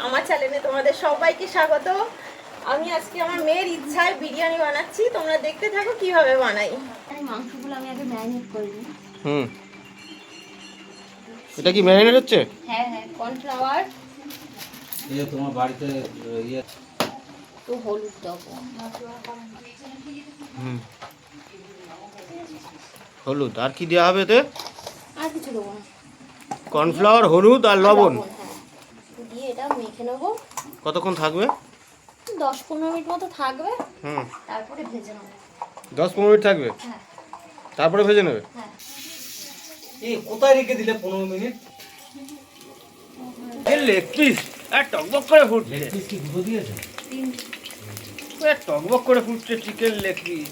আমার চ্যানেলে তোমাদের সবাইকে স্বাগত। আমি আজকে আমার মেয়ের ইচ্ছায় বিরিয়ানি বানাচ্ছি, তোমরা দেখতে থাকো কিভাবে বানাই। মাংসগুলো আমি আগে ম্যারিনেট করে দিই। এটা কি ম্যারিনেট হচ্ছে? হ্যাঁ হ্যাঁ, কর্নফ্লাওয়ার, এই তোমার বাড়িতে ইয়ে তো হলুদ দেবো। হলুদ আর কি দেওয়া হবে এতে? আর কিছু দেবো না, কর্নফ্লাওয়ার, হলুদ আর লবণ হ্যাঁ দিয়ে এটা মেখে নেবো। কতক্ষণ থাকবে? 10-15 মিনিট মতো থাকবে, হুম, তারপরে ভেজে নেবো। 10-15 মিনিট থাকবে, হ্যাঁ তারপরে ভেজে নেবে। হ্যাঁ, এই কোথায় রেখে দিলে 15 মিনিট? এই লেগ পিস আর টকবক করে ফুটছে। লেগ পিস কি দুটো দিয়েছো? টকবক করে ফুটছে চিকেন লেগ পিস।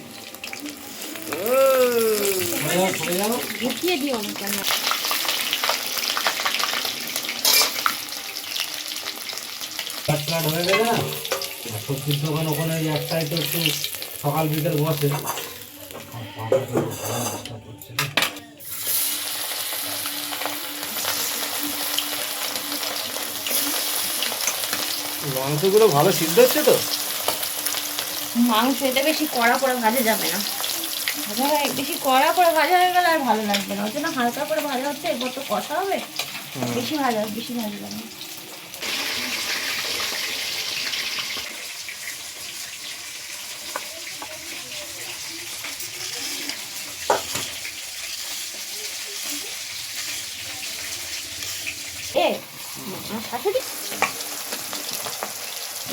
পড়ে যাও। ঢুকিয়ে দিও না কেন। কাটকাট হয়ে গেছে না, আর সবজির দোকান ওখানে ওই এক সাইডে একটু সকাল বিকেল বসে। মাংসগুলো ভালো সিদ্ধ হচ্ছে তো? মাংস এটা বেশি কড়া করে ভাজা যাবে না, বেশি কড়া করে ভাজা হয়ে গেলে আর ভালো লাগবে না। ওই জন্য হালকা করে ভাজা হচ্ছে, এরপর তো কষা হবে। বেশি ভাজা যাবে না।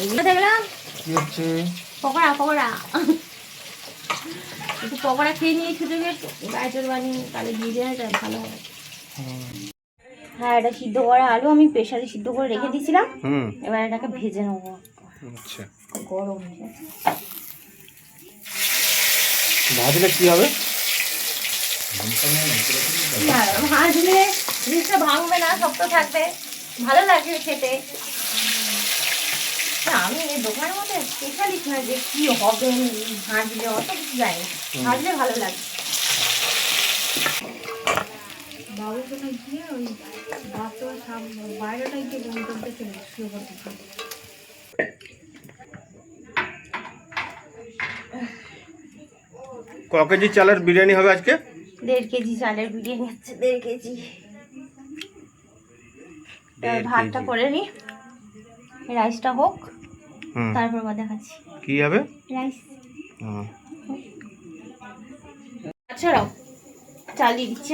এগুলো দেখলাম কি হচ্ছে? পকোড়া একটু পকোড়া খেয়ে নিয়ে ছুটে গিয়ে গাজর বানিয়ে তাহলে দিয়ে দেওয়া যায়, ভালো হবে। হ্যাঁ, এটা সিদ্ধ করা আলু আমি প্রেসারে সিদ্ধ করে রেখে দিয়েছিলাম। এবার এটাকে ভেজে নেবো। আচ্ছা, গরম হয়ে গেছে। ভাজলে কি হবে? ভাজলে জিনিসটা ভাঙবে না, শক্ত থাকবে, ভালো লাগবে খেতে। আমি এই দোকানের মধ্যে স্পেশালিস্ট না যে কি হবে ভাজলে, অত কিছু যায় না, ভাজলে ভালো লাগে। বাবুকে গিয়ে ওই বাচ্চার বাইরেটাই গিয়ে বন্ধুদের চলে শুরু করতে। ক কেজি চালের বিরিয়ানি হবে আজকে? 1.5 কেজি চালের বিরিয়ানি হচ্ছে, 1.5 কেজি। ভাতটা করে নি, রাইসটা হোক, তারপর আবার দেখাচ্ছি কি হবে। রাইস ছাড়াও চাল দিয়ে দিচ্ছি।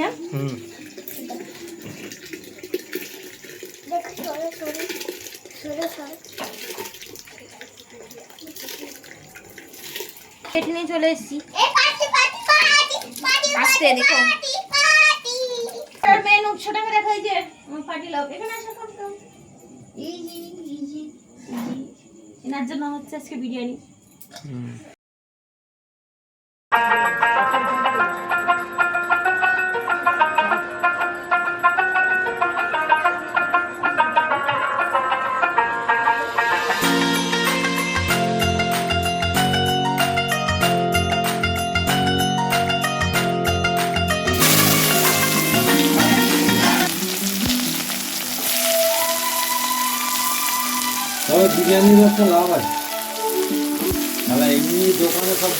কেটে নিয়ে চলে এসেছি। আসতে দেখো মেন উৎসটাকে দেখা যায় যে পার্টি লাভ এখানে আসা করতাম। ইজি এনার জন্য হচ্ছে আজকে বিরিয়ানি। তবে বিরিয়ানির একটা লাভ আছে, তাহলে এমনি দোকানে সব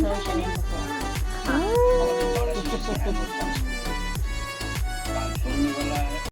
সরষে নিয়ে খা।